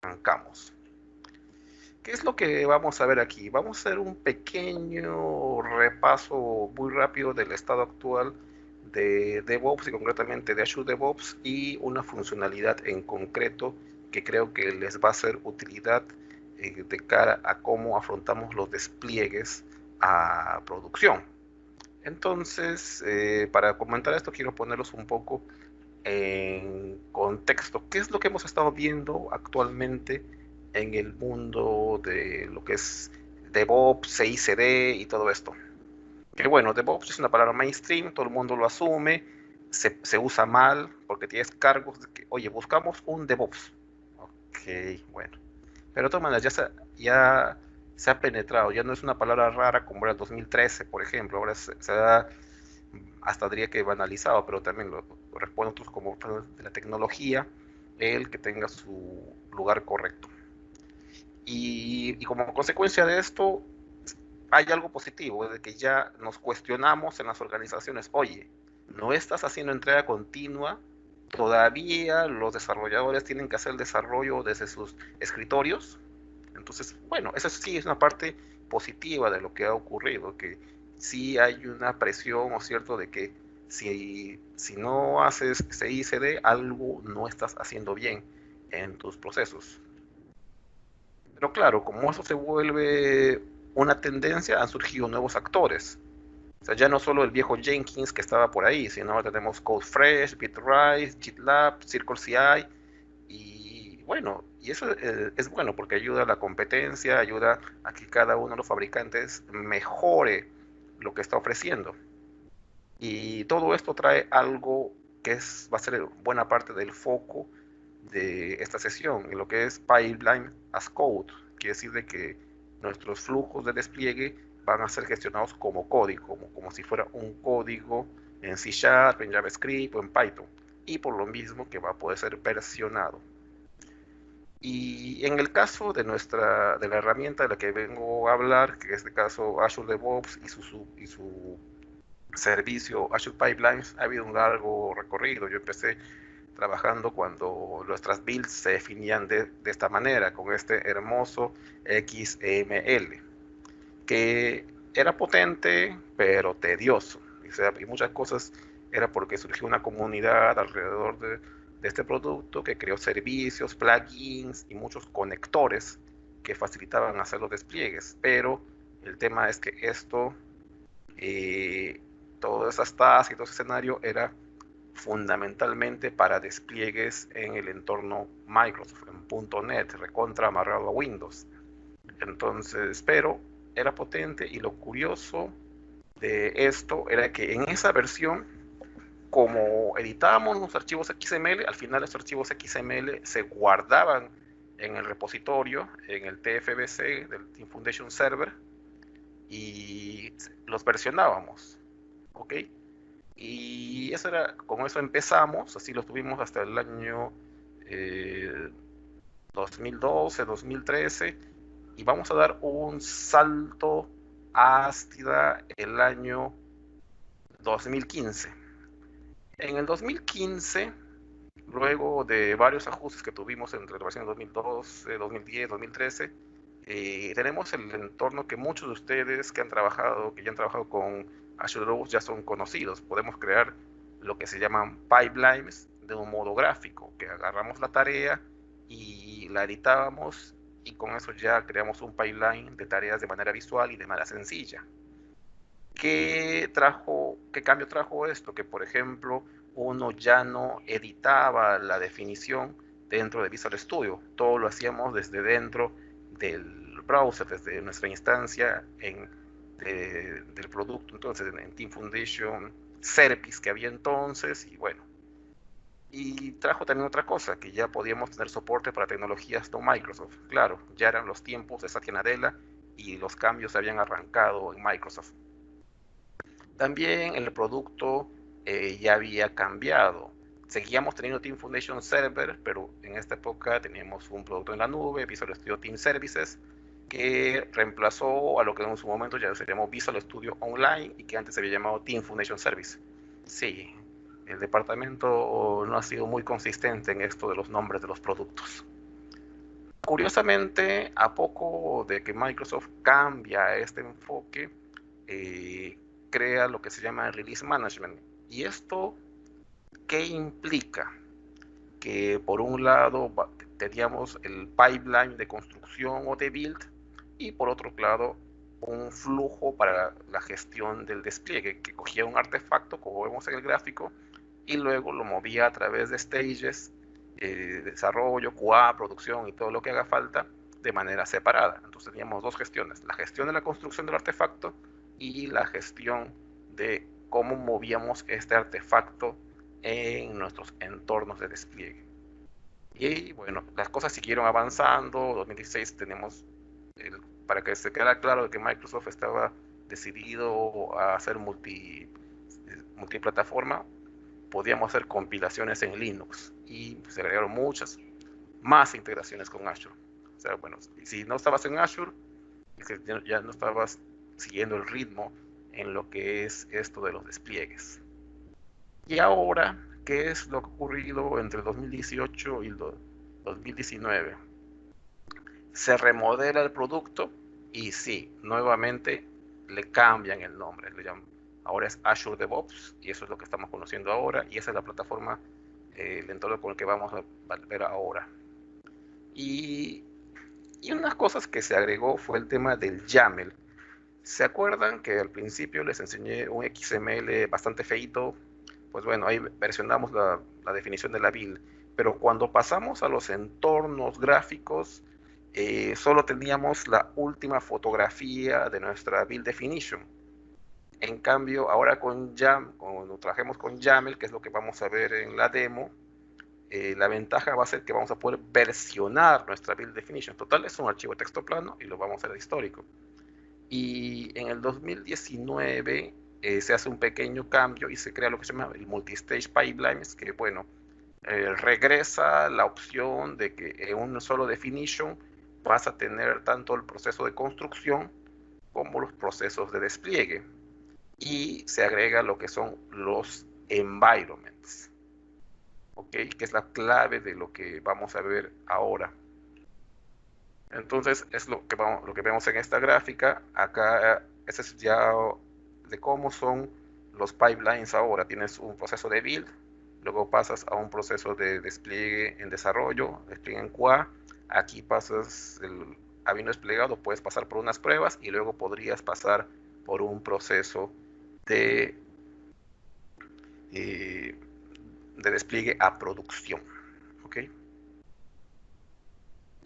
arrancamos. ¿Qué es lo que vamos a ver aquí? Vamos a hacer un pequeño repaso muy rápido del estado actual de DevOps y concretamente de Azure DevOps y una funcionalidad en concreto que creo que les va a ser utilidad de cara a cómo afrontamos los despliegues a producción. Entonces, para comentar esto quiero ponerlos un poco en contexto. ¿Qué es lo que hemos estado viendo actualmente en el mundo de lo que es DevOps, CI/CD y todo esto? Que bueno, DevOps es una palabra mainstream, todo el mundo lo asume, se usa mal porque tienes cargos de que, oye, buscamos un DevOps. Ok, bueno. Pero de todas maneras, ya se ha penetrado, ya no es una palabra rara como era el 2013, por ejemplo, ahora se ha hasta diría que banalizado, pero también lo responden otros como de la tecnología, el que tenga su lugar correcto. Y como consecuencia de esto, hay algo positivo, es de que ya nos cuestionamos en las organizaciones, oye, no estás haciendo entrega continua, todavía los desarrolladores tienen que hacer el desarrollo desde sus escritorios. Entonces, bueno, esa sí es una parte positiva de lo que ha ocurrido, que sí hay una presión o cierto de que si no haces CI/CD, algo no estás haciendo bien en tus procesos. Pero claro, como eso se vuelve una tendencia, han surgido nuevos actores. O sea, ya no solo el viejo Jenkins que estaba por ahí, sino ahora tenemos CodeFresh, Bitrise, GitLab, CircleCI, y bueno, y eso es bueno porque ayuda a la competencia, ayuda a que cada uno de los fabricantes mejore lo que está ofreciendo. Y todo esto trae algo que va a ser buena parte del foco de esta sesión, en lo que es Pipeline as Code. Quiere decir de que nuestros flujos de despliegue van a ser gestionados como código, como si fuera un código en C Sharp, en JavaScript o en Python. Y por lo mismo que va a poder ser versionado. Y en el caso de de la herramienta de la que vengo a hablar, que en este caso Azure DevOps y su servicio Azure Pipelines, ha habido un largo recorrido. Yo empecé trabajando cuando nuestras builds se definían de esta manera, con este hermoso XML, que era potente, pero tedioso. O sea, y muchas cosas era porque surgió una comunidad alrededor de este producto que creó servicios, plugins y muchos conectores que facilitaban hacer los despliegues. Pero el tema es que esto, eh, todas esas tasks y todo ese escenario era fundamentalmente para despliegues en el entorno Microsoft, en .NET, recontra amarrado a Windows. Entonces, pero era potente y lo curioso de esto era que en esa versión, como editábamos los archivos XML, al final los archivos XML se guardaban en el repositorio, en el TFBC del Team Foundation Server, y los versionábamos, ¿ok? Y eso era, con eso empezamos, así lo tuvimos hasta el año 2012, 2013, y vamos a dar un salto hasta el año 2015. En el 2015, luego de varios ajustes que tuvimos entre la versión 2012, 2010, 2013, tenemos el entorno que muchos de ustedes que ya han trabajado con Azure DevOps ya son conocidos. Podemos crear lo que se llaman pipelines de un modo gráfico, que agarramos la tarea y la editábamos y con eso ya creamos un pipeline de tareas de manera visual y de manera sencilla. ¿Qué cambio trajo esto? Que por ejemplo uno ya no editaba la definición dentro de Visual Studio, todo lo hacíamos desde dentro del browser, desde nuestra instancia del producto, entonces en Team Foundation Service que había entonces, y bueno, y trajo también otra cosa, que ya podíamos tener soporte para tecnologías no Microsoft. Claro, ya eran los tiempos de Satya Nadella y los cambios se habían arrancado en Microsoft. También el producto ya había cambiado. Seguíamos teniendo Team Foundation Server, pero en esta época teníamos un producto en la nube, Visual Studio Team Services, que reemplazó a lo que en su momento ya se llamó Visual Studio Online y que antes se había llamado Team Foundation Service. Sí, el departamento no ha sido muy consistente en esto de los nombres de los productos. Curiosamente, a poco de que Microsoft cambia este enfoque, crea lo que se llama Release Management. ¿Y esto qué implica? Que por un lado teníamos el pipeline de construcción o de build, y por otro lado un flujo para la gestión del despliegue, que cogía un artefacto, como vemos en el gráfico, y luego lo movía a través de stages, desarrollo, QA, producción y todo lo que haga falta, de manera separada. Entonces teníamos dos gestiones: la gestión de la construcción del artefacto y la gestión de cómo movíamos este artefacto en nuestros entornos de despliegue. Y bueno, las cosas siguieron avanzando. En 2016 tenemos, para que se quede claro que Microsoft estaba decidido a hacer multiplataforma, podíamos hacer compilaciones en Linux, y se agregaron muchas más integraciones con Azure. O sea, bueno, si no estabas en Azure, ya no estabas siguiendo el ritmo en lo que es esto de los despliegues. Y ahora, ¿qué es lo que ha ocurrido entre el 2018 y el 2019? Se remodela el producto y sí, nuevamente le cambian el nombre. Ahora es Azure DevOps, y eso es lo que estamos conociendo ahora, y esa es la plataforma, el entorno con el que vamos a ver ahora. Y unas cosas que se agregó fue el tema del YAML. ¿Se acuerdan que al principio les enseñé un XML bastante feito? Pues bueno, ahí versionamos la definición de la build, pero cuando pasamos a los entornos gráficos, solo teníamos la última fotografía de nuestra build definition. En cambio, ahora cuando trabajemos con YAML, que es lo que vamos a ver en la demo, la ventaja va a ser que vamos a poder versionar nuestra build definition. Total, es un archivo de texto plano y lo vamos a hacer histórico. Y en el 2019 se hace un pequeño cambio y se crea lo que se llama el multistage pipelines, que bueno, regresa la opción de que en un solo definition vas a tener tanto el proceso de construcción como los procesos de despliegue, y se agrega lo que son los environments, ¿ok? Que es la clave de lo que vamos a ver ahora. Entonces es lo que vemos en esta gráfica. Acá, ese es ya de cómo son los pipelines ahora. Tienes un proceso de build, luego pasas a un proceso de despliegue en desarrollo, despliegue en QA. Aquí pasas, habiendo desplegado, puedes pasar por unas pruebas y luego podrías pasar por un proceso de, eh, de despliegue a producción, ¿ok?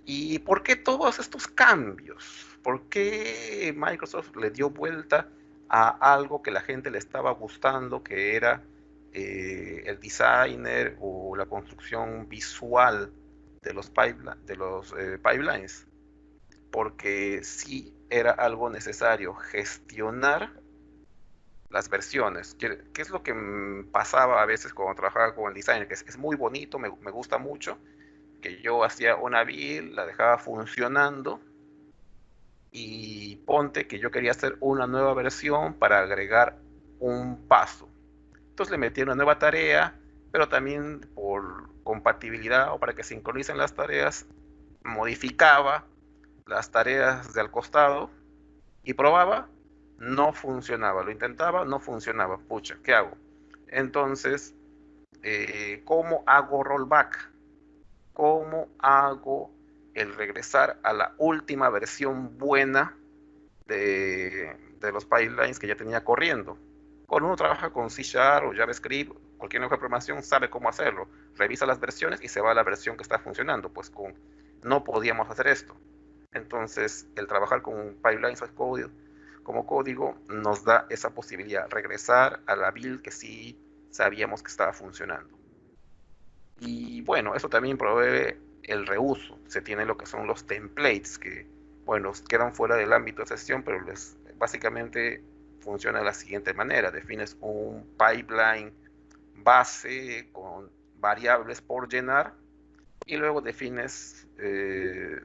¿Y por qué todos estos cambios? ¿Por qué Microsoft le dio vuelta a algo que la gente le estaba gustando, que era el designer o la construcción visual de los pipelines? Porque sí era algo necesario gestionar las versiones. ¿Qué es lo que pasaba a veces cuando trabajaba con el designer? Que es muy bonito, me gusta mucho, que yo hacía una build, la dejaba funcionando, y ponte que yo quería hacer una nueva versión para agregar un paso. Entonces le metí una nueva tarea, pero también por compatibilidad o para que sincronicen las tareas, modificaba las tareas de al costado y probaba, no funcionaba. Lo intentaba, no funcionaba. Pucha, ¿qué hago? Entonces, ¿cómo hago rollback? ¿Cómo hago el regresar a la última versión buena de los pipelines que ya tenía corriendo? Cuando uno trabaja con C# o JavaScript, cualquier lenguaje de programación sabe cómo hacerlo. Revisa las versiones y se va a la versión que está funcionando. Pues no podíamos hacer esto. Entonces, el trabajar con pipelines como código nos da esa posibilidad, regresar a la build que sí sabíamos que estaba funcionando. Y bueno, eso también provee el reuso. Se tiene lo que son los templates, que bueno, quedan fuera del ámbito de sesión, pero básicamente funciona de la siguiente manera: defines un pipeline base con variables por llenar, y luego defines es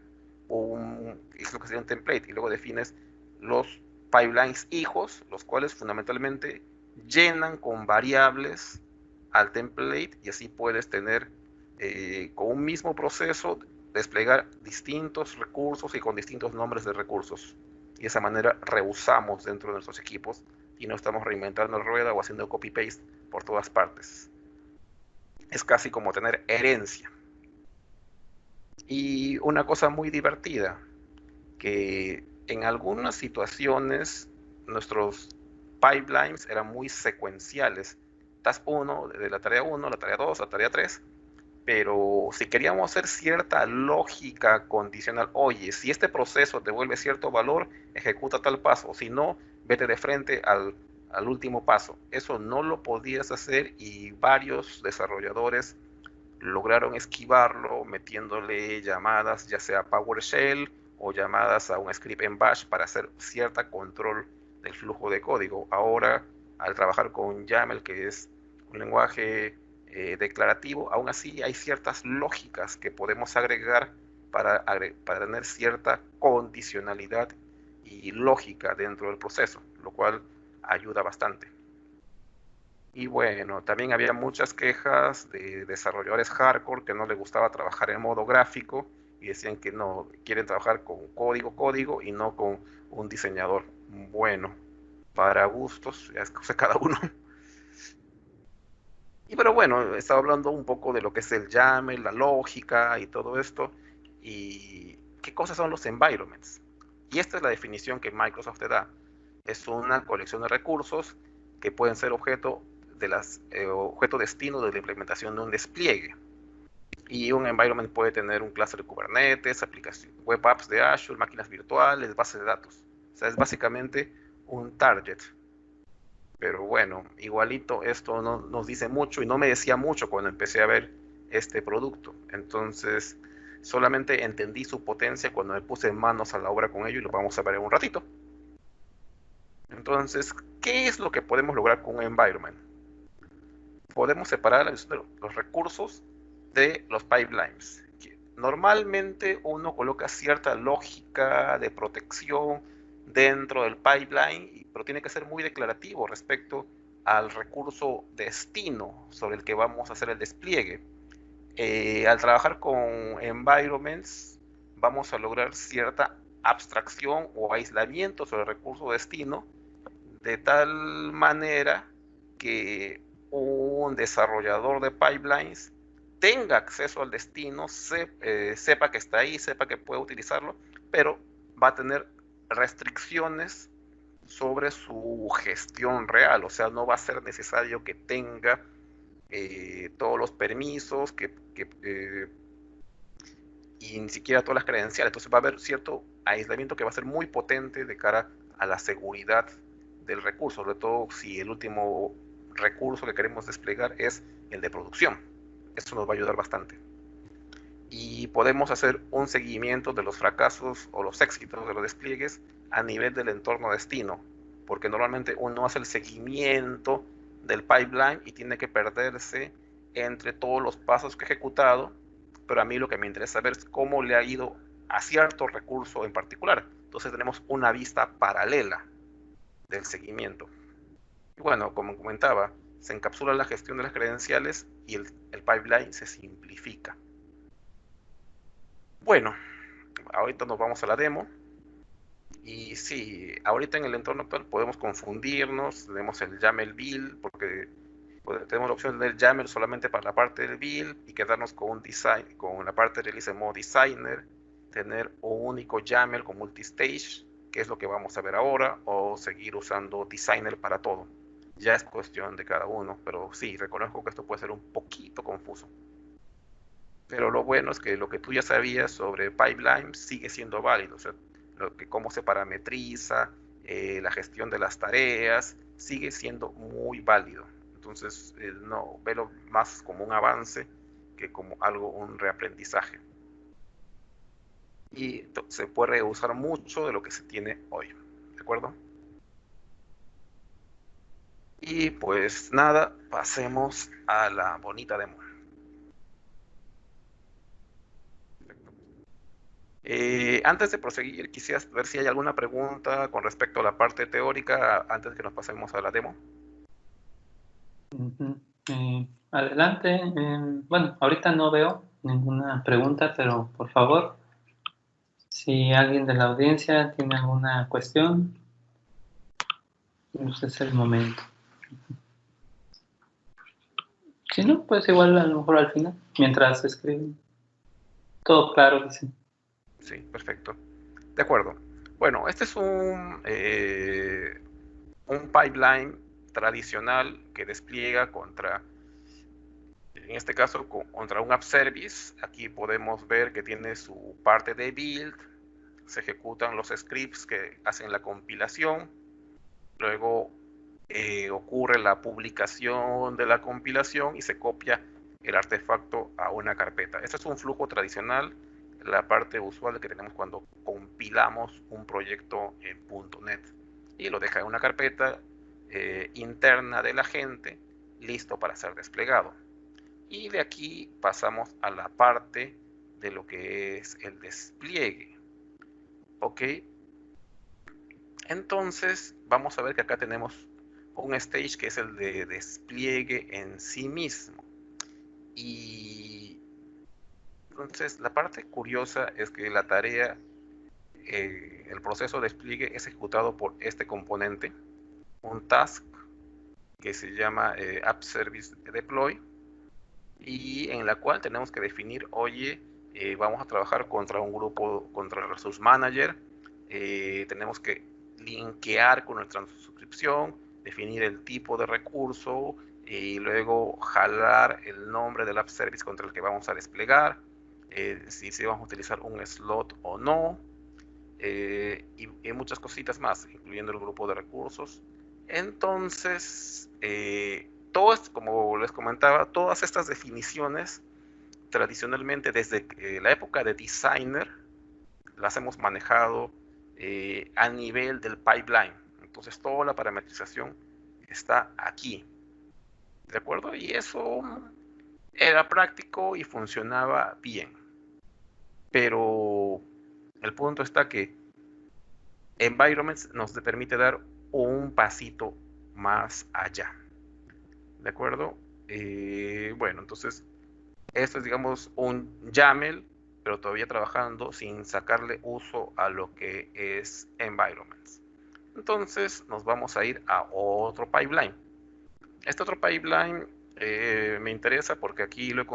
lo que sería un template, y luego defines los pipelines hijos, los cuales fundamentalmente llenan con variables al template, y así puedes tener con un mismo proceso desplegar distintos recursos y con distintos nombres de recursos. Y de esa manera reusamos dentro de nuestros equipos y no estamos reinventando la rueda o haciendo copy-paste por todas partes. Es casi como tener herencia. Y una cosa muy divertida, que en algunas situaciones nuestros pipelines eran muy secuenciales. Task 1 de la tarea 1, la tarea 2, la tarea 3, pero si queríamos hacer cierta lógica condicional, oye, si este proceso devuelve cierto valor, ejecuta tal paso, o si no, vete de frente al último paso. Eso no lo podías hacer y varios desarrolladores lograron esquivarlo metiéndole llamadas ya sea PowerShell o llamadas a un script en Bash para hacer cierta control del flujo de código. Ahora, al trabajar con YAML, que es un lenguaje declarativo, aún así hay ciertas lógicas que podemos agregar para tener cierta condicionalidad y lógica dentro del proceso, lo cual ayuda bastante. Y bueno, también había muchas quejas de desarrolladores hardcore que no les gustaba trabajar en modo gráfico y decían que no, quieren trabajar con código y no con un diseñador. Bueno, para gustos, ya es cosa de cada uno. Y pero bueno, estaba hablando un poco de lo que es el YAML, la lógica y todo esto. Y qué cosas son los environments. Y esta es la definición que Microsoft te da. Es una colección de recursos que pueden ser objeto destino de la implementación de un despliegue. Y un environment puede tener un cluster de Kubernetes, aplicaciones, web apps de Azure, máquinas virtuales, bases de datos. O sea, es básicamente un target. Pero bueno, igualito esto no nos dice mucho y no me decía mucho cuando empecé a ver este producto. Entonces, solamente entendí su potencia cuando me puse manos a la obra con ello y lo vamos a ver en un ratito. Entonces, ¿qué es lo que podemos lograr con un environment? Podemos separar los recursos de los pipelines. Normalmente uno coloca cierta lógica de protección dentro del pipeline, pero tiene que ser muy declarativo respecto al recurso destino sobre el que vamos a hacer el despliegue. Al trabajar con environments, vamos a lograr cierta abstracción o aislamiento sobre el recurso destino, de tal manera que un desarrollador de pipelines tenga acceso al destino, sepa que está ahí, sepa que puede utilizarlo, pero va a tener restricciones sobre su gestión real. O sea, no va a ser necesario que tenga todos los permisos y ni siquiera todas las credenciales. Entonces va a haber cierto aislamiento que va a ser muy potente de cara a la seguridad del recurso, sobre todo si el último recurso que queremos desplegar es el de producción. Eso nos va a ayudar bastante. Y podemos hacer un seguimiento de los fracasos o los éxitos de los despliegues a nivel del entorno destino, porque normalmente uno hace el seguimiento del pipeline y tiene que perderse entre todos los pasos que he ejecutado, pero a mí lo que me interesa saber es cómo le ha ido a cierto recurso en particular. Entonces tenemos una vista paralela del seguimiento. Y bueno, como comentaba, se encapsula la gestión de las credenciales y el pipeline se simplifica. Bueno, ahorita nos vamos a la demo. Y sí, ahorita en el entorno actual podemos confundirnos, tenemos el YAML build, porque tenemos la opción de tener YAML solamente para la parte del build y quedarnos con un design, con la parte de release en modo designer, tener un único YAML con multistage, que es lo que vamos a ver ahora, o seguir usando designer para todo. Ya es cuestión de cada uno, pero sí, reconozco que esto puede ser un poquito confuso. Pero lo bueno es que lo que tú ya sabías sobre pipeline sigue siendo válido, o sea, cómo se parametriza, la gestión de las tareas, sigue siendo muy válido. Entonces, no, velo más como un avance que como un reaprendizaje. Y se puede usar mucho de lo que se tiene hoy, ¿de acuerdo? Y pues nada, pasemos a la bonita demo. Antes de proseguir, quisiera ver si hay alguna pregunta con respecto a la parte teórica antes de que nos pasemos a la demo. Adelante. Bueno, ahorita no veo ninguna pregunta, pero por favor, si alguien de la audiencia tiene alguna cuestión, este es el momento. Si no, pues igual a lo mejor al final, mientras escriben. Todo claro, dice. Sí, perfecto. De acuerdo. Bueno, este es un pipeline tradicional que despliega contra, en este caso, contra un app service. Aquí podemos ver que tiene su parte de build, se ejecutan los scripts que hacen la compilación, luego ocurre la publicación de la compilación y se copia el artefacto a una carpeta. Este es un flujo tradicional, la parte usual que tenemos cuando compilamos un proyecto en .NET y lo deja en una carpeta interna del agente listo para ser desplegado. Y de aquí pasamos a la parte de lo que es el despliegue. Ok, entonces vamos a ver que acá tenemos un stage que es el de despliegue en sí mismo. Y entonces la parte curiosa es que la tarea, el proceso de despliegue es ejecutado por este componente, un task que se llama App Service Deploy, y en la cual tenemos que definir, oye, vamos a trabajar contra un grupo, contra el Resource Manager, tenemos que linkear con nuestra suscripción, definir el tipo de recurso y luego jalar el nombre del app service contra el que vamos a desplegar, si vamos a utilizar un slot o no, y muchas cositas más, incluyendo el grupo de recursos. Entonces, como les comentaba, todas estas definiciones tradicionalmente desde la época de Designer las hemos manejado a nivel del pipeline. Entonces toda la parametrización está aquí, ¿de acuerdo? Y eso era práctico y funcionaba bien. Pero el punto está que Environments nos permite dar un pasito más allá, ¿de acuerdo? Bueno, entonces esto es, digamos, un YAML, pero todavía trabajando sin sacarle uso a lo que es environments. Entonces nos vamos a ir a otro pipeline. Este otro pipeline me interesa porque aquí lo he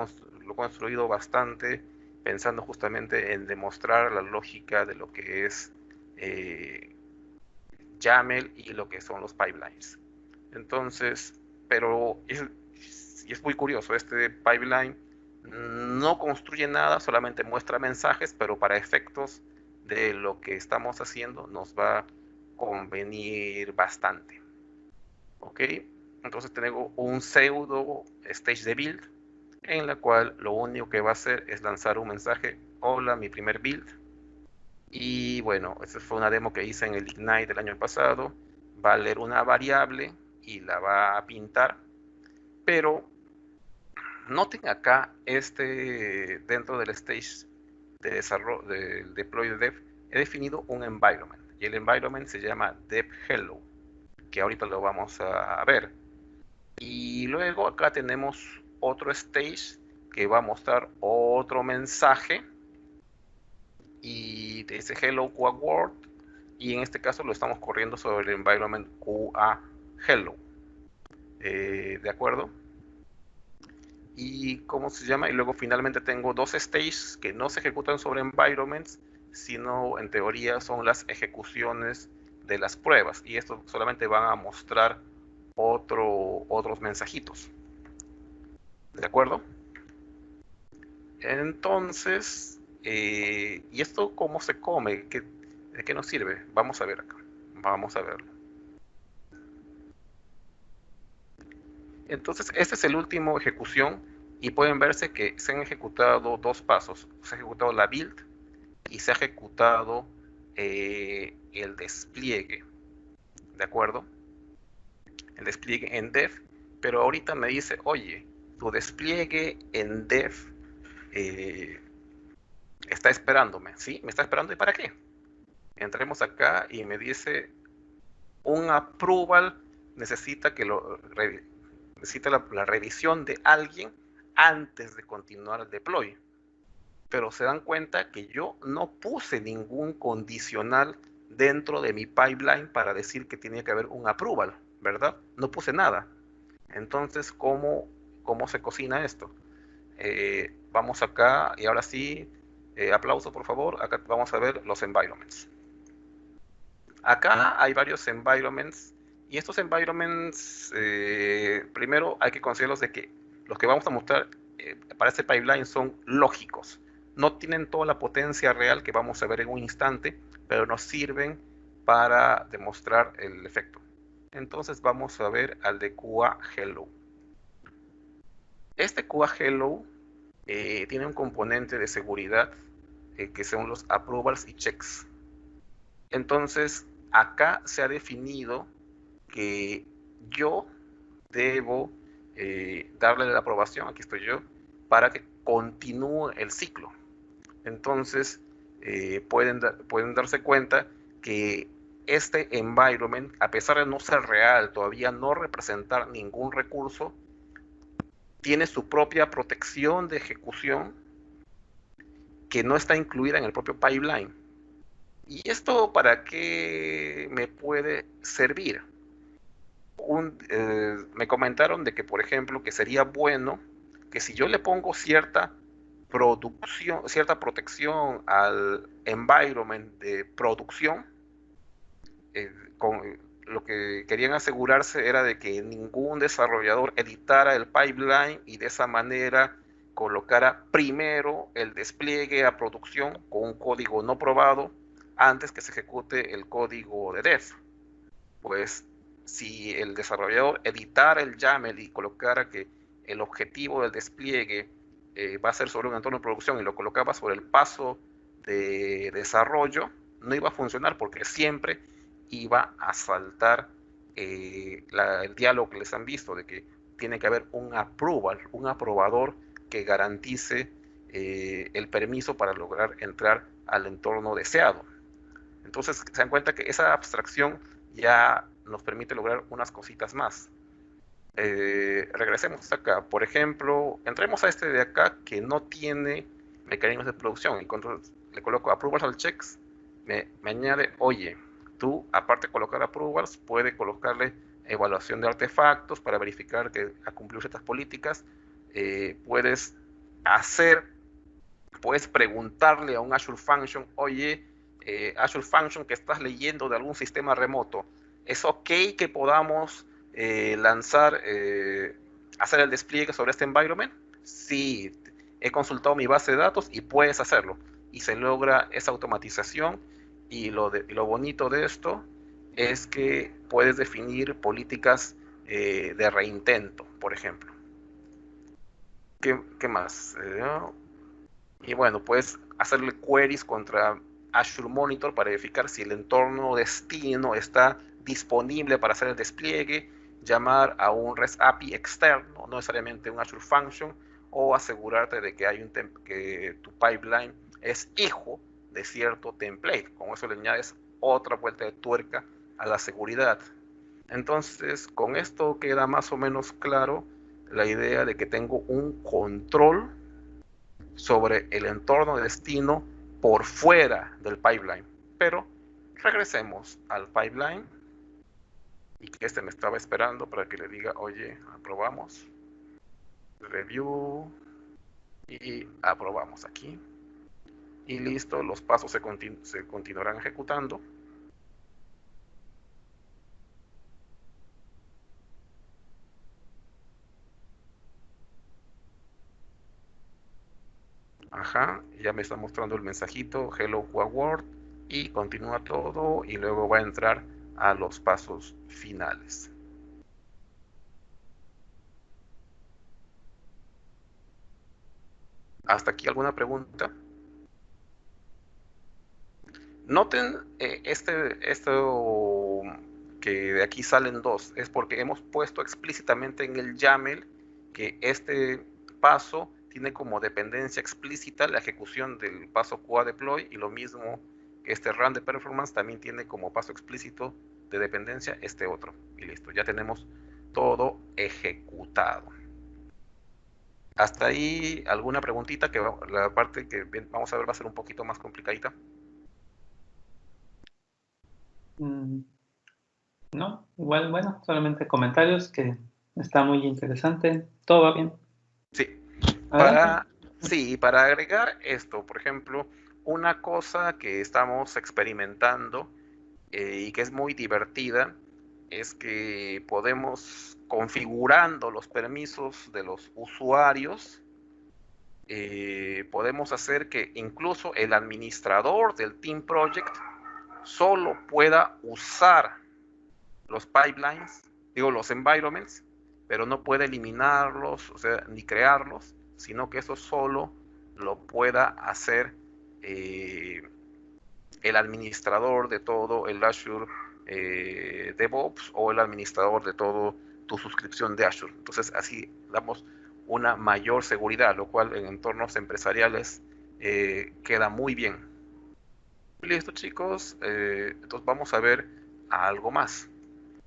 construido bastante pensando justamente en demostrar la lógica de lo que es YAML y lo que son los pipelines. Entonces, pero es muy curioso, este pipeline no construye nada, solamente muestra mensajes, pero para efectos de lo que estamos haciendo nos va a convenir bastante. ¿Ok? Entonces tengo un pseudo stage de build en la cual lo único que va a hacer es lanzar un mensaje: hola, mi primer build. Y bueno, esa fue una demo que hice en el Ignite del año pasado. Va a leer una variable y la va a pintar, pero noten acá dentro del stage de desarrollo del deploy de dev, he definido un environment y el environment se llama dev hello, que ahorita lo vamos a ver. Y luego acá tenemos otro stage que va a mostrar otro mensaje y dice hello QA world, y en este caso lo estamos corriendo sobre el environment QA hello. ¿De acuerdo? Y cómo se llama, y luego finalmente tengo dos stages que no se ejecutan sobre environments, sino en teoría son las ejecuciones de las pruebas, y esto solamente van a mostrar otros mensajitos. ¿De acuerdo? Entonces, ¿y esto cómo se come? ¿De qué nos sirve? Vamos a ver acá. Vamos a verlo. Entonces, este es el último ejecución y pueden verse que se han ejecutado dos pasos. Se ha ejecutado la build y se ha ejecutado el despliegue. ¿De acuerdo? El despliegue en dev. Pero ahorita me dice, oye, tu despliegue en dev está esperándome. ¿Sí? ¿Me está esperando? ¿Y para qué? Entremos acá y me dice un approval necesita que necesita la revisión de alguien antes de continuar el deploy. Pero se dan cuenta que yo no puse ningún condicional dentro de mi pipeline para decir que tenía que haber un approval, ¿verdad? No puse nada. Entonces, ¿cómo se cocina esto? Vamos acá y ahora sí, aplauso por favor. Acá vamos a ver los environments. Acá hay varios environments y estos environments, primero hay que considerarlos de que los que vamos a mostrar para este pipeline son lógicos. No tienen toda la potencia real que vamos a ver en un instante, pero nos sirven para demostrar el efecto. Entonces vamos a ver al de QA Hello. Este QA Hello tiene un componente de seguridad que son los approvals y checks. Entonces, acá se ha definido que yo debo darle la aprobación, aquí estoy yo, para que continúe el ciclo. Entonces, pueden darse cuenta que este environment, a pesar de no ser real, todavía no representar ningún recurso, tiene su propia protección de ejecución que no está incluida en el propio pipeline. ¿Y esto para qué me puede servir? Me comentaron de que, por ejemplo, que sería bueno que si yo le pongo cierta protección al environment de producción, lo que querían asegurarse era de que ningún desarrollador editara el pipeline y de esa manera colocara primero el despliegue a producción con un código no probado antes que se ejecute el código de dev. Pues si el desarrollador editara el YAML y colocara que el objetivo del despliegue va a ser sobre un entorno de producción y lo colocaba sobre el paso de desarrollo, no iba a funcionar porque siempre iba a saltar el diálogo que les han visto de que tiene que haber un approval, un aprobador que garantice el permiso para lograr entrar al entorno deseado. Entonces se dan cuenta que esa abstracción ya nos permite lograr unas cositas más. Regresemos acá. Por ejemplo, entremos a este de acá que no tiene mecanismos de producción. Y cuando le coloco approvals al checks, me añade, oye, tú, aparte de colocar approvals, puedes colocarle evaluación de artefactos para verificar que ha cumplido ciertas políticas. Puedes preguntarle a un Azure Function, oye, Azure Function que estás leyendo de algún sistema remoto, ¿es ok que podamos hacer el despliegue sobre este environment? Sí, he consultado mi base de datos y puedes hacerlo. Y se logra esa automatización y lo bonito de esto es que puedes definir políticas de reintento, por ejemplo. ¿Qué más? Y bueno, puedes hacerle queries contra Azure Monitor para verificar si el entorno destino está disponible para hacer el despliegue, llamar a un REST API externo, no necesariamente un Azure Function, o asegurarte de que que tu pipeline es hijo de cierto template. Con eso le añades otra vuelta de tuerca a la seguridad. Entonces, con esto queda más o menos claro la idea de que tengo un control sobre el entorno de destino por fuera del pipeline. Pero regresemos al pipeline y que este me estaba esperando para que le diga, oye, aprobamos, review y aprobamos aquí. Y listo, los pasos se continuarán ejecutando. Ajá, ya me está mostrando el mensajito, hello world, y continúa todo y luego va a entrar a los pasos finales. ¿Hasta aquí alguna pregunta? Noten esto que de aquí salen dos, es porque hemos puesto explícitamente en el YAML que este paso tiene como dependencia explícita la ejecución del paso QA deploy, y lo mismo que este run de performance también tiene como paso explícito de dependencia este otro. Y listo, ya tenemos todo ejecutado. Hasta ahí, ¿alguna preguntita? Que la parte que vamos a ver va a ser un poquito más complicadita. No, igual, bueno, solamente comentarios que está muy interesante. Todo va bien. Sí, Adelante. para agregar esto, por ejemplo, una cosa que estamos experimentando y que es muy divertida es que podemos, configurando los permisos de los usuarios, podemos hacer que incluso el administrador del Team Project solo pueda usar los pipelines, digo los environments, pero no puede eliminarlos, o sea, ni crearlos, sino que eso solo lo pueda hacer el administrador de todo el Azure DevOps o el administrador de todo tu suscripción de Azure. Entonces así damos una mayor seguridad, lo cual en entornos empresariales queda muy bien. Listo, chicos, entonces vamos a ver algo más.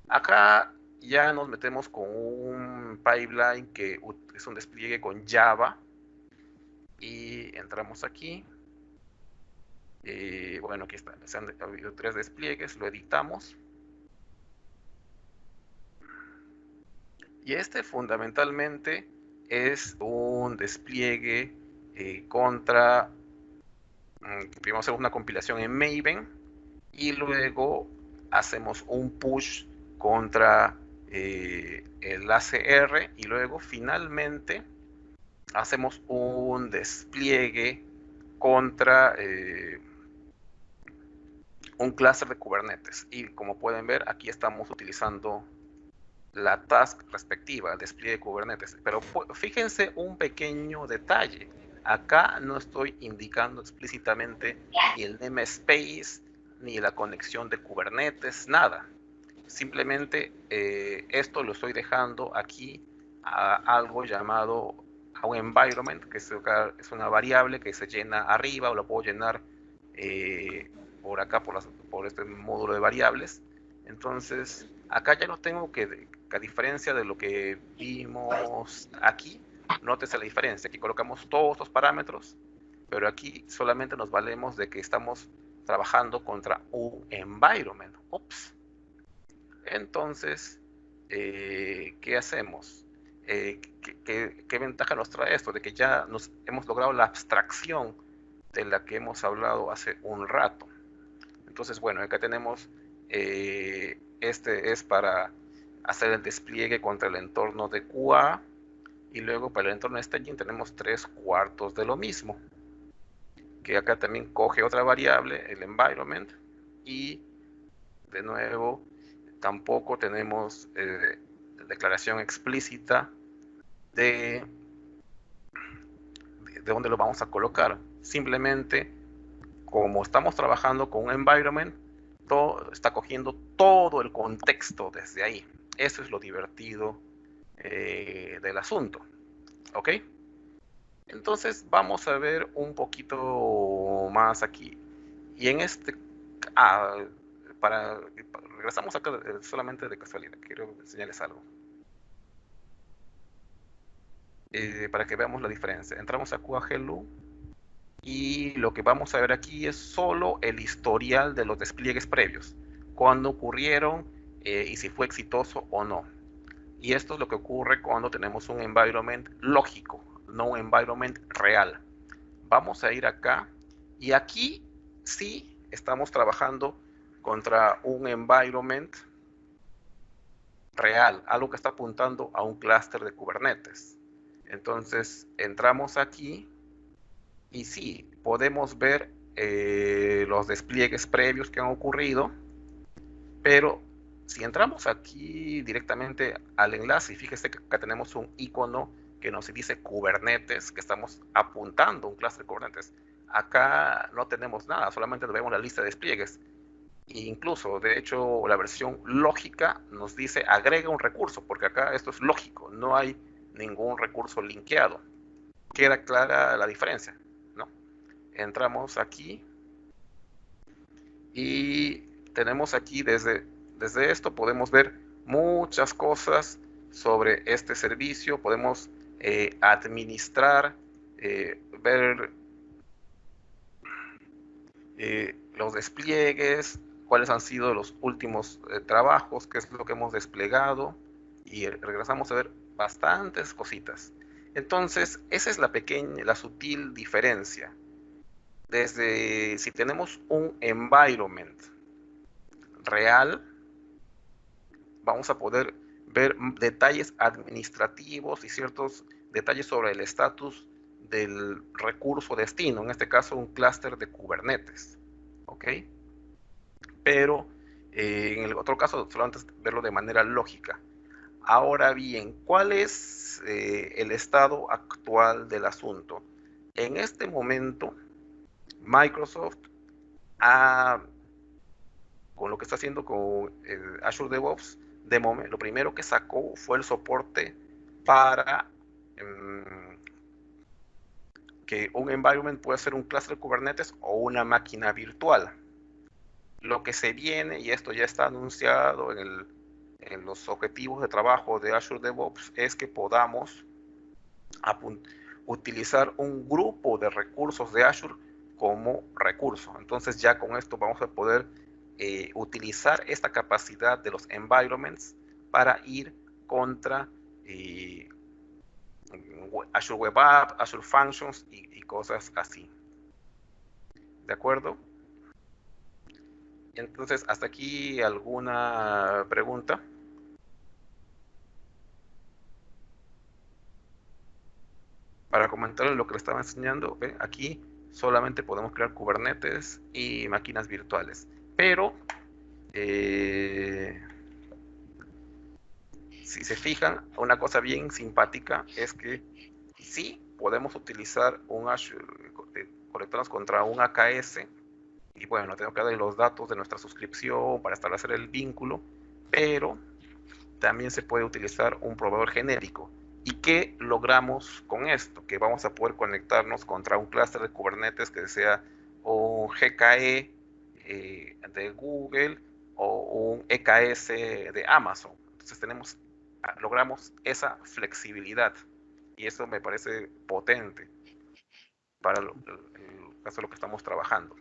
Acá ya nos metemos con un pipeline que es un despliegue con Java y entramos aquí. Bueno, aquí están, se han habido 3 despliegues, lo editamos. Y este fundamentalmente es un despliegue contra, primero hacemos una compilación en Maven y luego hacemos un push contra el ACR y luego finalmente hacemos un despliegue contra un clúster de Kubernetes. Y como pueden ver, aquí estamos utilizando la task respectiva, el despliegue de Kubernetes. Pero fíjense un pequeño detalle. Acá no estoy indicando explícitamente ni el namespace, ni la conexión de Kubernetes, nada. Simplemente esto lo estoy dejando aquí a algo llamado a un environment, que es una variable que se llena arriba o lo puedo llenar por acá, por este módulo de variables. Entonces, acá ya no tengo que, a diferencia de lo que vimos aquí, nótese la diferencia. Aquí colocamos todos los parámetros, pero aquí solamente nos valemos de que estamos trabajando contra un environment. Ups. Entonces, ¿qué hacemos? ¿Qué ventaja nos trae esto? De que ya hemos logrado la abstracción de la que hemos hablado hace un rato. Entonces, bueno, acá tenemos, este es para hacer el despliegue contra el entorno de QA, y luego para el entorno de staging tenemos 3/4 de lo mismo, que acá también coge otra variable, el environment, y de nuevo tampoco tenemos declaración explícita de dónde lo vamos a colocar. Simplemente, como estamos trabajando con un environment, todo está cogiendo todo el contexto desde ahí. Eso es lo divertido del asunto. ¿Ok? Entonces vamos a ver un poquito más aquí. Y en este... regresamos acá solamente de casualidad. Quiero enseñarles algo. Para que veamos la diferencia. Entramos a QA-Hello y lo que vamos a ver aquí es solo el historial de los despliegues previos, cuándo ocurrieron y si fue exitoso o no. Y esto es lo que ocurre cuando tenemos un environment lógico, no un environment real. Vamos a ir acá y aquí sí estamos trabajando contra un environment real, algo que está apuntando a un clúster de Kubernetes. Entonces entramos aquí y sí, podemos ver los despliegues previos que han ocurrido, pero si entramos aquí directamente al enlace, y fíjese que acá tenemos un icono que nos dice Kubernetes, que estamos apuntando a un clúster de Kubernetes. Acá no tenemos nada, solamente vemos la lista de despliegues. E incluso, de hecho, la versión lógica nos dice agrega un recurso, porque acá esto es lógico, no hay ningún recurso linkeado. Queda clara la diferencia, ¿no? Entramos aquí y tenemos aquí desde esto podemos ver muchas cosas sobre este servicio, podemos administrar, ver los despliegues, cuáles han sido los últimos trabajos, qué es lo que hemos desplegado, y regresamos a ver bastantes cositas. Entonces, esa es la sutil diferencia. Desde si tenemos un environment real, vamos a poder ver detalles administrativos y ciertos detalles sobre el estatus del recurso destino, en este caso un clúster de Kubernetes, ¿ok? Pero en el otro caso solamente verlo de manera lógica. Ahora bien, ¿cuál es el estado actual del asunto? En este momento, Microsoft con lo que está haciendo con Azure DevOps, de momento, lo primero que sacó fue el soporte para que un environment pueda ser un cluster Kubernetes o una máquina virtual. Lo que se viene, y esto ya está anunciado en los objetivos de trabajo de Azure DevOps, es que podamos utilizar un grupo de recursos de Azure como recurso. Entonces ya con esto vamos a poder utilizar esta capacidad de los environments para ir contra Azure Web App, Azure Functions y cosas así. ¿De acuerdo? Entonces, hasta aquí alguna pregunta. Para comentar lo que le estaba enseñando, ¿ve? Aquí solamente podemos crear Kubernetes y máquinas virtuales. Pero, si se fijan, una cosa bien simpática es que sí podemos utilizar un Azure, conectarnos contra un AKS, y bueno, tengo que darle los datos de nuestra suscripción para establecer el vínculo, pero también se puede utilizar un proveedor genérico. ¿Y qué logramos con esto? Que vamos a poder conectarnos contra un clúster de Kubernetes que sea un GKE de Google o un EKS de Amazon. Entonces logramos esa flexibilidad, y eso me parece potente para el caso de lo que estamos trabajando.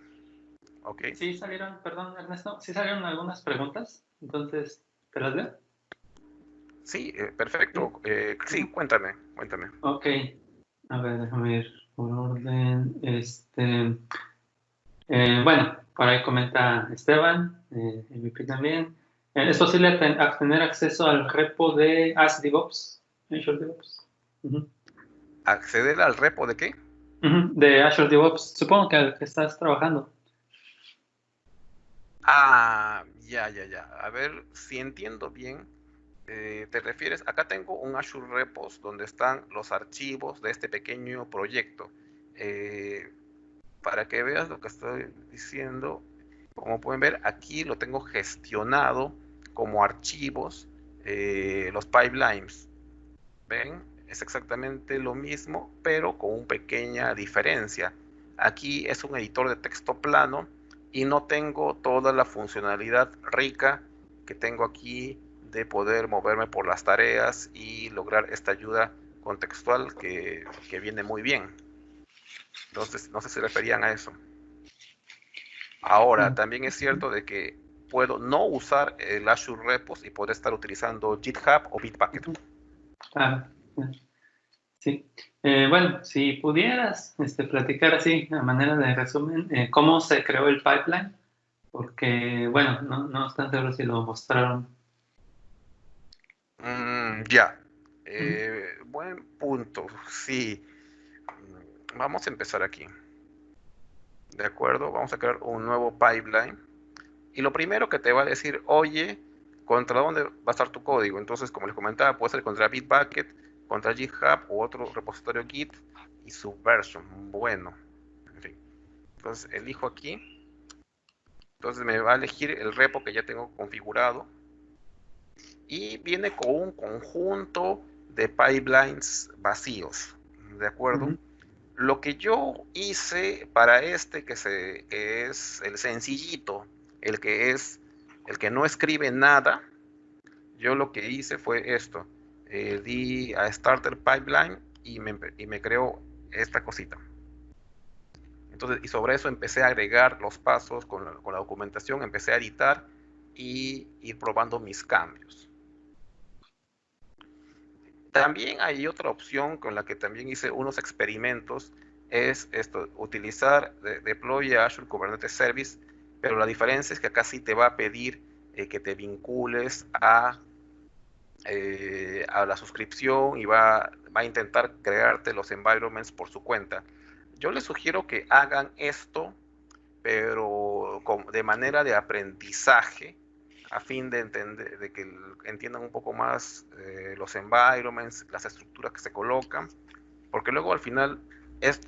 ¿Ok? Sí salieron, perdón Ernesto, sí salieron algunas preguntas, entonces, ¿te las leo? Sí, perfecto. Sí, cuéntame. Ok, a ver, déjame ir por orden. Bueno, por ahí comenta Esteban, MVP también. ¿Es posible tener acceso al repo de DevOps? Azure DevOps. ¿Acceder al repo de qué? De Azure DevOps, supongo que al que estás trabajando. Ya. A ver si entiendo bien. Te refieres, acá tengo un Azure Repos donde están los archivos de este pequeño proyecto. Para que veas lo que estoy diciendo, como pueden ver, aquí lo tengo gestionado como archivos, los pipelines. ¿Ven? Es exactamente lo mismo, pero con una pequeña diferencia. Aquí es un editor de texto plano y no tengo toda la funcionalidad rica que tengo aquí de poder moverme por las tareas y lograr esta ayuda contextual que viene muy bien. Entonces, no sé si se referían a eso. Ahora, también es cierto de que puedo no usar el Azure Repos y poder estar utilizando GitHub o Bitbucket. Ah, sí. Bueno, si pudieras platicar así, a manera de resumen, cómo se creó el pipeline, porque, bueno, no estoy seguro si lo mostraron. Ya. Buen punto, sí. Vamos a empezar aquí. De acuerdo, vamos a crear un nuevo pipeline. Y lo primero que te va a decir, oye, ¿contra dónde va a estar tu código? Entonces, como les comentaba, puede ser contra Bitbucket, contra GitHub u otro repositorio Git y Subversion. Bueno, en fin. Entonces, elijo aquí. Entonces, me va a elegir el repo que ya tengo configurado. Y viene con un conjunto de pipelines vacíos. ¿De acuerdo? Lo que yo hice para que es el sencillito, el que no escribe nada, yo lo que hice fue esto. di a Starter Pipeline y me creó esta cosita. Entonces, y sobre eso empecé a agregar los pasos con la documentación, empecé a editar y ir probando mis cambios. También hay otra opción con la que también hice unos experimentos, es esto, utilizar Deploy a Azure Kubernetes Service, pero la diferencia es que acá sí te va a pedir que te vincules a la suscripción y va a intentar crearte los environments por su cuenta. Yo les sugiero que hagan esto, pero de manera de aprendizaje, a fin de entender, de que entiendan un poco más los environments, las estructuras que se colocan, porque luego al final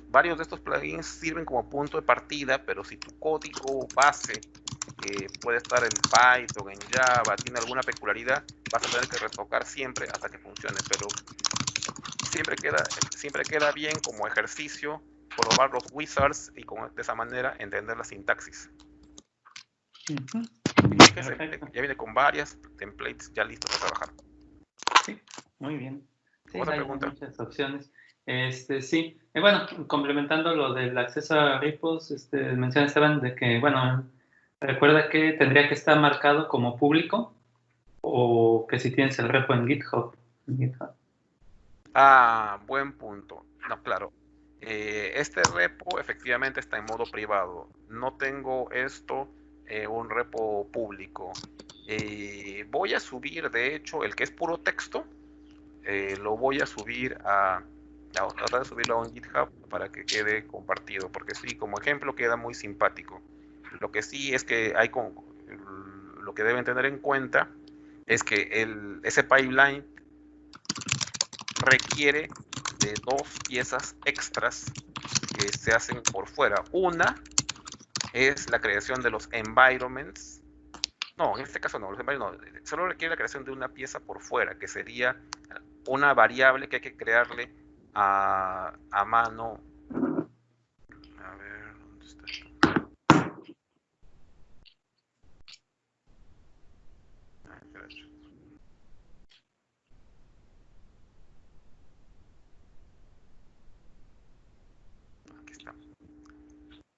varios de estos plugins sirven como punto de partida, pero si tu código base, que puede estar en Python, en Java, tiene alguna peculiaridad, vas a tener que retocar siempre hasta que funcione, pero siempre queda bien como ejercicio probar los wizards y de esa manera entender la sintaxis. Fíjese, ya viene con varias templates ya listos para trabajar. Sí, muy bien. Sí, ¿Otra hay pregunta? muchas opciones. Sí, bueno, complementando lo del acceso a repos, menciona Esteban de que, bueno, recuerda que tendría que estar marcado como público o que si tienes el repo en GitHub. Ah, buen punto. No, claro. Este repo efectivamente está en modo privado. No tengo esto un repo público. Voy a subir, de hecho, el que es puro texto, lo voy a subir tratar de subirlo a un GitHub para que quede compartido, porque sí, como ejemplo queda muy simpático. Lo que sí es que lo que deben tener en cuenta es que ese pipeline requiere de dos piezas extras que se hacen por fuera. Una es la creación de los environments. No, en este caso no, los environments no, solo requiere la creación de una pieza por fuera, que sería una variable que hay que crearle a mano. A ver, ¿dónde está esto? Aquí está.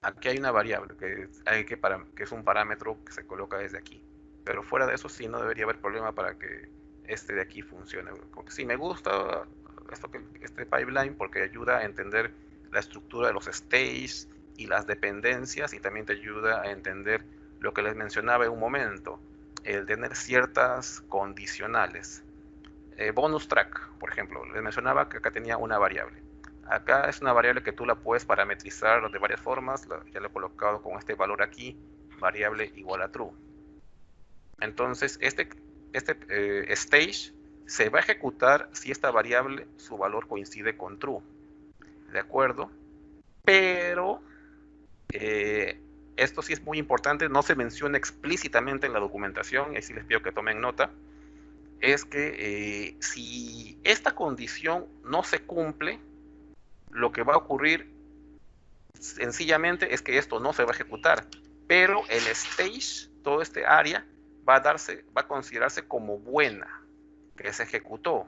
Aquí hay una variable que es un parámetro que se coloca desde aquí. Pero fuera de eso sí no debería haber problema para que este de aquí funcione. Porque sí me gusta este pipeline porque ayuda a entender la estructura de los stages y las dependencias, y también te ayuda a entender lo que les mencionaba en un momento, el tener ciertas condicionales. Bonus track, por ejemplo, les mencionaba que acá tenía una variable. Acá es una variable que tú la puedes parametrizar de varias formas. Ya lo he colocado con este valor aquí, variable igual a true. Entonces, este stage se va a ejecutar si esta variable, su valor coincide con true. ¿De acuerdo? Pero esto sí es muy importante, no se menciona explícitamente en la documentación, y así les pido que tomen nota, es que si esta condición no se cumple, lo que va a ocurrir sencillamente es que esto no se va a ejecutar, pero el stage, todo este área, va a considerarse como buena, que se ejecutó,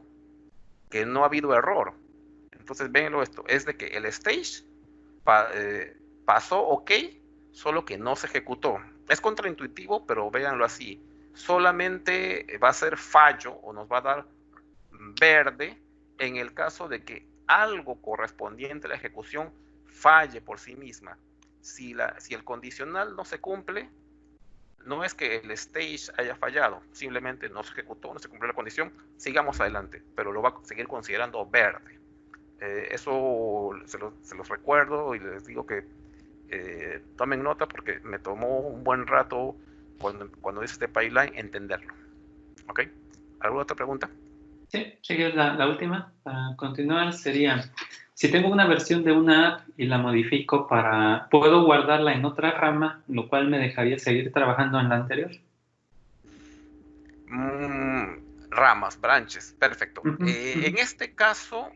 que no ha habido error. Entonces, véanlo esto, es de que el stage pasó ok, solo que no se ejecutó. Es contraintuitivo, pero véanlo así. Solamente va a ser fallo o nos va a dar verde en el caso de que algo correspondiente a la ejecución falle por sí misma. Si el condicional no se cumple, no es que el stage haya fallado, simplemente no se ejecutó, no se cumplió la condición, sigamos adelante, pero lo va a seguir considerando verde. Eso se los recuerdo y les digo que tomen nota porque me tomó un buen rato cuando hice este pipeline entenderlo. ¿Ok? ¿Alguna otra pregunta? Sí, sigue la última. Para continuar sería, si tengo una versión de una app y la modifico ¿puedo guardarla en otra rama, lo cual me dejaría seguir trabajando en la anterior? Ramas, branches, perfecto. En Ujú. este caso,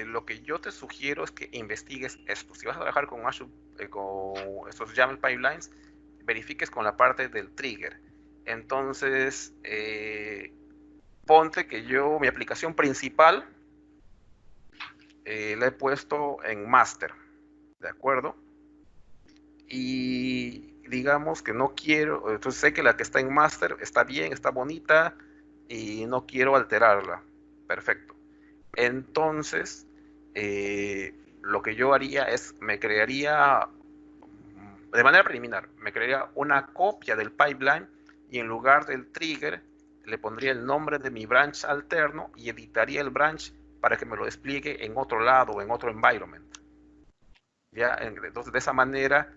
lo que yo te sugiero es que investigues esto. Si vas a trabajar con Azure, con estos YAML pipelines, verifiques con la parte del trigger. Entonces, ponte que yo, mi aplicación principal, la he puesto en master, ¿de acuerdo? Y digamos que no quiero, entonces sé que la que está en master está bien, está bonita y no quiero alterarla. Perfecto. Entonces, lo que yo haría es, me crearía, de manera preliminar, me crearía una copia del pipeline y en lugar del trigger le pondría el nombre de mi branch alterno y editaría el branch para que me lo despliegue en otro lado, en otro environment. ¿Ya? Entonces, de esa manera,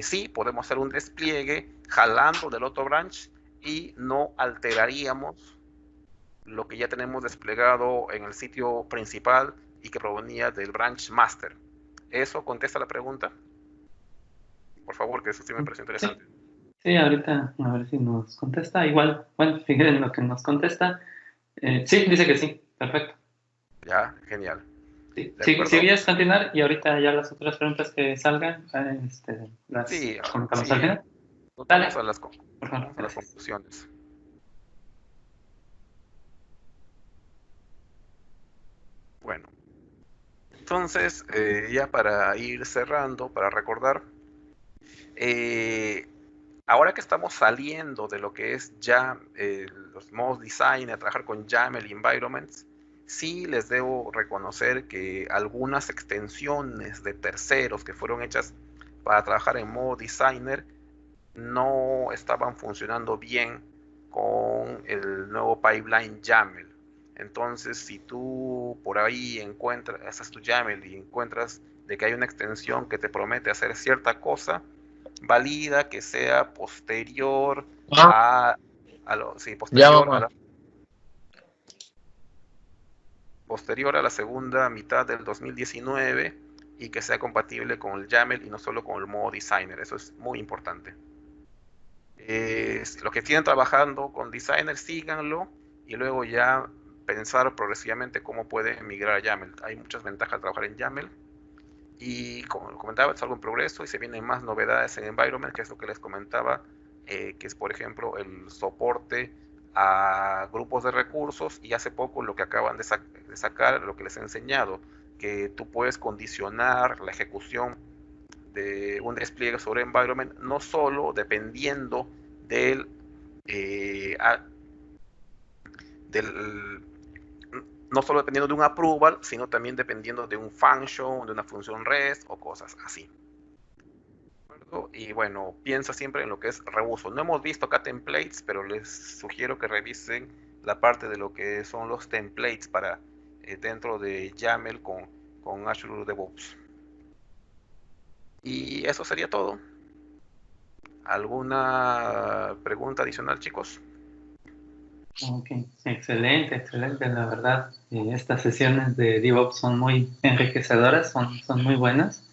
sí, podemos hacer un despliegue jalando del otro branch y no alteraríamos lo que ya tenemos desplegado en el sitio principal y que provenía del branch master. ¿Eso contesta la pregunta? Por favor, que eso sí me pareció Sí, interesante. sí, ahorita a ver si nos contesta. Igual, bueno, fíjense en lo que nos contesta. Sí, dice que sí, perfecto. Ya, genial. Sí, ¿De sí, si acuerdo? quieres continuar y ahorita ya las otras preguntas que salgan, las Sí, comentamos al sí. final. Vamos Dale, a las, por favor, vamos a las gracias. conclusiones. Bueno, entonces, ya para ir cerrando, para recordar, eh, ahora que estamos saliendo de lo que es ya los modos design, a trabajar con YAML environments, sí les debo reconocer que algunas extensiones de terceros que fueron hechas para trabajar en modo designer no estaban funcionando bien con el nuevo pipeline YAML. Entonces, si tú por ahí encuentras, haces tu YAML y encuentras de que hay una extensión que te promete hacer cierta cosa, valida que sea posterior Ah, sí, ya mamá. posterior a la segunda mitad del 2019 y que sea compatible con el YAML y no solo con el modo designer. Eso es muy importante. Los que estén trabajando con designer, síganlo y luego ya pensar progresivamente cómo pueden migrar a YAML. Hay muchas ventajas de trabajar en YAML y como comentaba, es algo en progreso y se vienen más novedades en Environment, que es lo que les comentaba, que es por ejemplo el soporte a grupos de recursos y hace poco lo que acaban de sacar, lo que les he enseñado, que tú puedes condicionar la ejecución de un despliegue sobre environment, no solo dependiendo del, del no solo dependiendo de un approval, sino también dependiendo de un function, de una función REST o cosas así. Y bueno, piensa siempre en lo que es reuso. No hemos visto acá templates, pero les sugiero que revisen la parte de lo que son los templates para dentro de YAML con Azure DevOps. Y eso sería todo. ¿Alguna pregunta adicional, chicos? Ok, excelente, excelente, la verdad. Estas sesiones de DevOps son muy enriquecedoras, son muy buenas.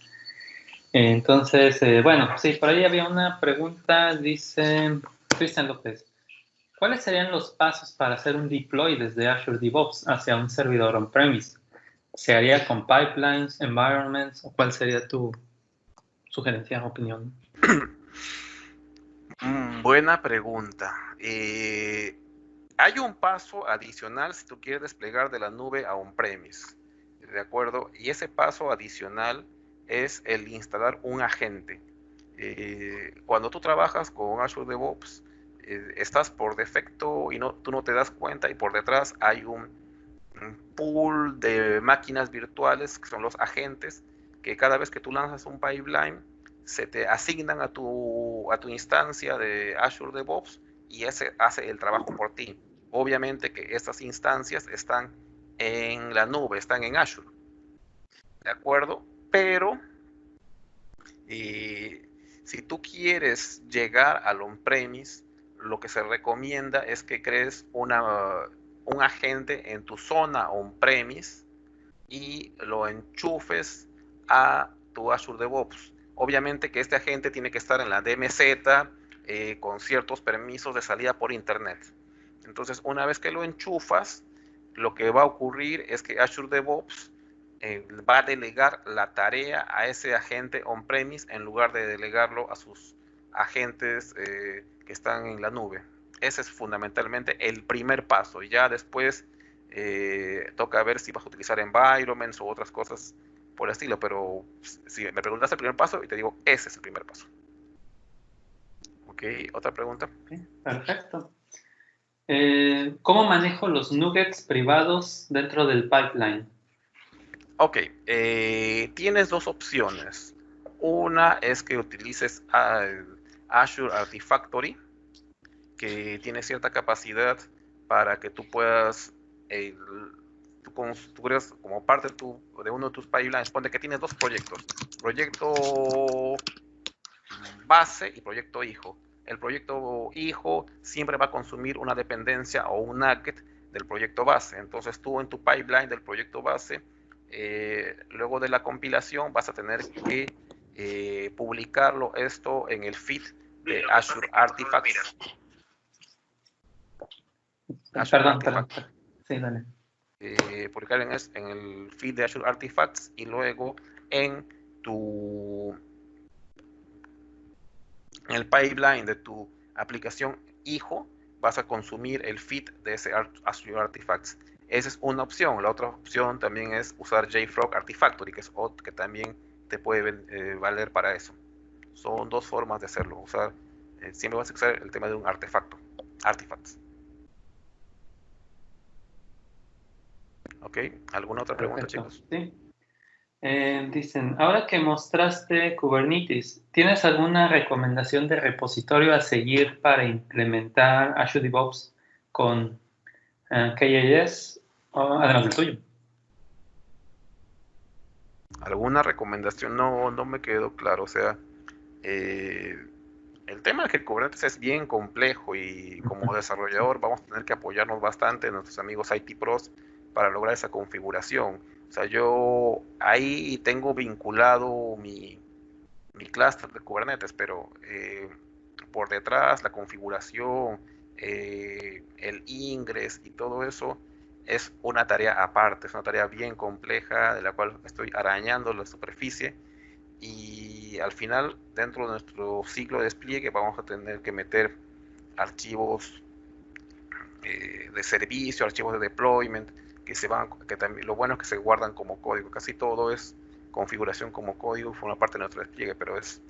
Entonces, bueno, sí, por ahí había una pregunta, dice Cristian López. ¿Cuáles serían los pasos para hacer un deploy desde Azure DevOps hacia un servidor on-premise? ¿Se haría con pipelines, environments o cuál sería tu sugerencia, opinión? Buena pregunta. Hay un paso adicional si tú quieres desplegar de la nube a on-premise, ¿de acuerdo? Y ese paso adicional es el instalar un agente. Cuando tú trabajas con Azure DevOps, estás por defecto y tú no te das cuenta y por detrás hay un pool de máquinas virtuales que son los agentes que cada vez que tú lanzas un pipeline se te asignan a tu instancia de Azure DevOps y ese hace el trabajo por ti. Obviamente que estas instancias están en la nube, están en Azure, ¿de acuerdo? Pero si tú quieres llegar al on-premise, lo que se recomienda es que crees un agente en tu zona on-premise y lo enchufes a tu Azure DevOps. Obviamente que este agente tiene que estar en la DMZ con ciertos permisos de salida por internet. Entonces, una vez que lo enchufas, lo que va a ocurrir es que Azure DevOps va a delegar la tarea a ese agente on-premise en lugar de delegarlo a sus agentes que están en la nube. ese es fundamentalmente el primer paso. Y ya después toca ver si vas a utilizar environments o otras cosas por el estilo. Pero si me preguntas el primer paso, y te digo, ese es el primer paso. Ok, otra pregunta. Okay, perfecto. ¿Cómo manejo los nuggets privados dentro del pipeline? Ok, tienes dos opciones. Una es que utilices Azure Artifactory, que tiene cierta capacidad para que tú puedas, tú construyas como parte de uno de tus pipelines. Ponte que tienes dos proyectos, proyecto base y proyecto hijo. El proyecto hijo siempre va a consumir una dependencia o un nugget del proyecto base. Entonces tú en tu pipeline del proyecto base, luego de la compilación vas a tener que publicarlo esto en el feed de Azure Artifacts. Perdón. Sí, dale. Publicar en el feed de Azure Artifacts y luego en el pipeline de tu aplicación hijo vas a consumir el feed de ese Azure Artifacts. Esa es una opción. La otra opción también es usar JFrog Artifactory, que también te puede valer para eso. Son dos formas de hacerlo. Siempre vas a usar el tema de un artefacto, artifacts. ¿Ok? ¿Alguna otra pregunta, chicos? Sí. Dicen, ahora que mostraste Kubernetes, ¿tienes alguna recomendación de repositorio a seguir para implementar Azure DevOps con KAS, además del tuyo? ¿Alguna recomendación? No me quedó claro. O sea, el tema es que el Kubernetes es bien complejo y como desarrollador vamos a tener que apoyarnos bastante en nuestros amigos IT Pros para lograr esa configuración. O sea, yo ahí tengo vinculado mi clúster de Kubernetes, pero por detrás la configuración, el ingress y todo eso es una tarea aparte, es una tarea bien compleja de la cual estoy arañando la superficie y al final dentro de nuestro ciclo de despliegue vamos a tener que meter archivos de servicio, archivos de deployment que también lo bueno es que se guardan como código, casi todo es configuración como código, forma parte de nuestro despliegue, pero es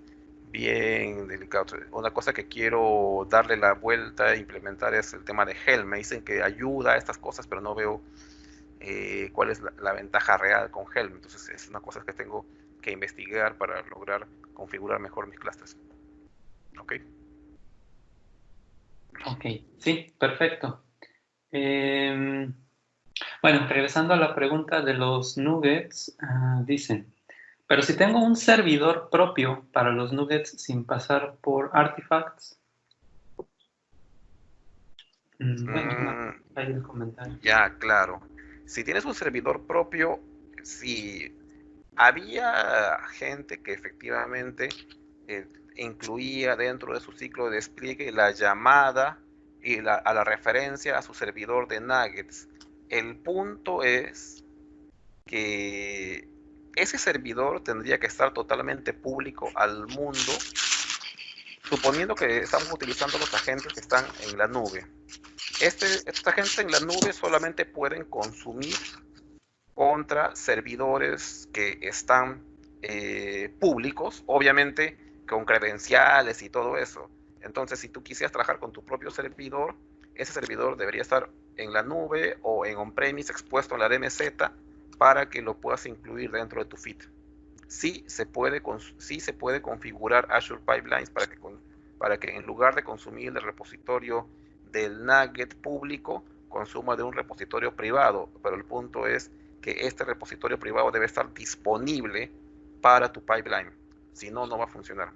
bien delicado. Una cosa que quiero darle la vuelta e implementar es el tema de Helm. Me dicen que ayuda a estas cosas, pero no veo cuál es la ventaja real con Helm. Entonces es una cosa que tengo que investigar para lograr configurar mejor mis clusters. ¿Ok? Ok, sí, perfecto. Bueno, regresando a la pregunta de los nuggets, dicen, pero si tengo un servidor propio para los nuggets sin pasar por artifacts, bueno, ahí el comentario. Ya, claro. Si tienes un servidor propio, sí, había gente que efectivamente eh, incluía dentro de su ciclo de despliegue la llamada y a la referencia a su servidor de nuggets. El punto es que ese servidor tendría que estar totalmente público al mundo, suponiendo que estamos utilizando los agentes que están en la nube. Esta gente en la nube solamente pueden consumir contra servidores que están públicos, obviamente con credenciales y todo eso. Entonces, si tú quisieras trabajar con tu propio servidor, ese servidor debería estar en la nube o en on-premise expuesto en la DMZ para que lo puedas incluir dentro de tu feed. Sí se puede configurar Azure Pipelines para que en lugar de consumir el repositorio del nugget público, consuma de un repositorio privado, pero el punto es que este repositorio privado debe estar disponible para tu pipeline, si no, no va a funcionar.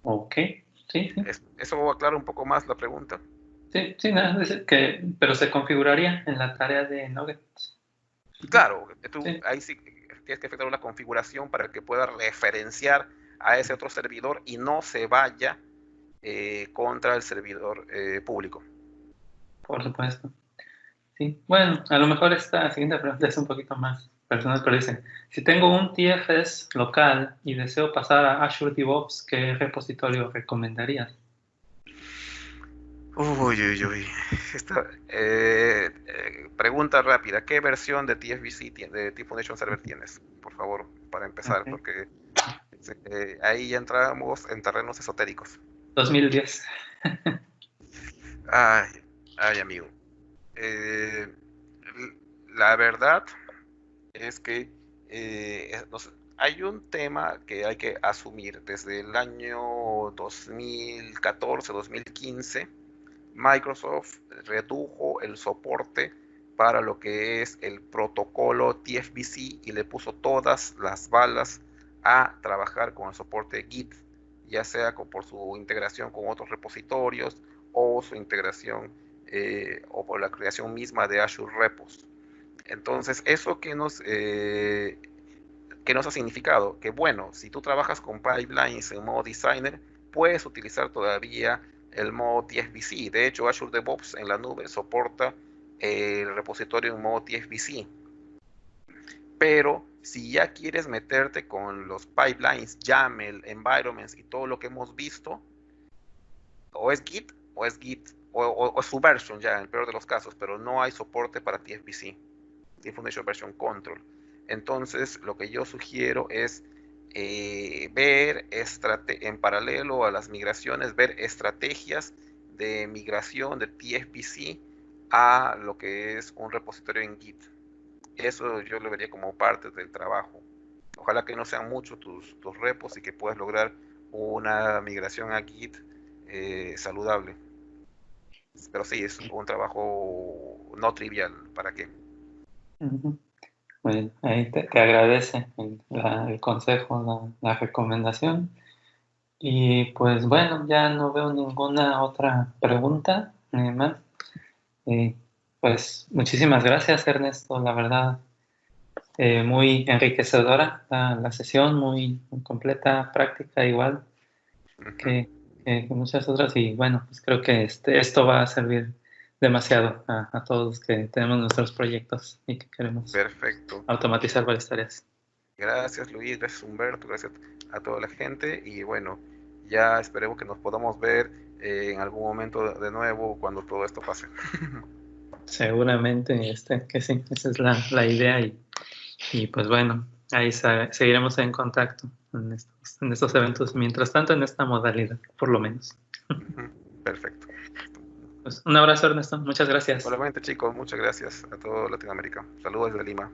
Ok, sí. ¿Eso aclara un poco más la pregunta? Sí, nada, pero se configuraría en la tarea de nuggets. Claro, tú Sí. ahí sí tienes que efectuar una configuración para que pueda referenciar a ese otro servidor y no se vaya contra el servidor público. Por supuesto. Sí. Bueno, a lo mejor esta siguiente pregunta es un poquito más personal, pero dice, si tengo un TFS local y deseo pasar a Azure DevOps, ¿qué repositorio recomendarías? Uy, uy, uy. Pregunta rápida. ¿Qué versión de TFBC, de T Foundation Server tienes? Por favor, para empezar, Okay. porque ahí ya entramos en terrenos esotéricos. 2010. Ay, ay, amigo. Eh, la verdad es que hay un tema que hay que asumir. Desde el año 2014-2015, Microsoft redujo el soporte para lo que es el protocolo TFBC y le puso todas las balas a trabajar con el soporte Git, ya sea por su integración con otros repositorios o su integración o por la creación misma de Azure Repos. Entonces, ¿eso qué nos ha significado? Que bueno, si tú trabajas con pipelines en modo designer, puedes utilizar todavía el modo TFBC. De hecho, Azure DevOps en la nube soporta el repositorio en modo TFBC. Pero si ya quieres meterte con los pipelines, YAML, environments y todo lo que hemos visto, o es Git, o es Git, o es su version ya, en el peor de los casos, pero no hay soporte para TFBC, Foundation Version Control. Entonces, lo que yo sugiero es ver en paralelo a las migraciones, ver estrategias de migración de TFBC a lo que es un repositorio en Git. Eso yo lo vería como parte del trabajo. Ojalá que no sean muchos tus repos y que puedas lograr una migración a Git saludable. Pero sí, es un trabajo no trivial. ¿Para qué? Ujú. Bueno, ahí te agradece el consejo, la recomendación. Y pues bueno, ya no veo ninguna otra pregunta más. Eh, pues muchísimas gracias, Ernesto. La verdad, muy enriquecedora la sesión, muy completa, práctica igual Ujú. que muchas otras. Y bueno, pues creo que esto va a servir demasiado a todos los que tenemos nuestros proyectos y que queremos Perfecto. automatizar varias tareas. Gracias Luis, gracias Humberto, gracias a toda la gente y bueno, ya esperemos que nos podamos ver en algún momento de nuevo cuando todo esto pase. Seguramente que sí, esa es la idea y pues bueno, ahí seguiremos en contacto en estos eventos, mientras tanto en esta modalidad, por lo menos. Perfecto. Pues un abrazo, Ernesto, muchas gracias. Solamente chicos, muchas gracias a todo Latinoamérica. Saludos desde Lima.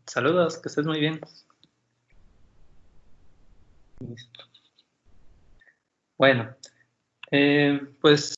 Saludos, que estés muy bien. Listo. Bueno, pues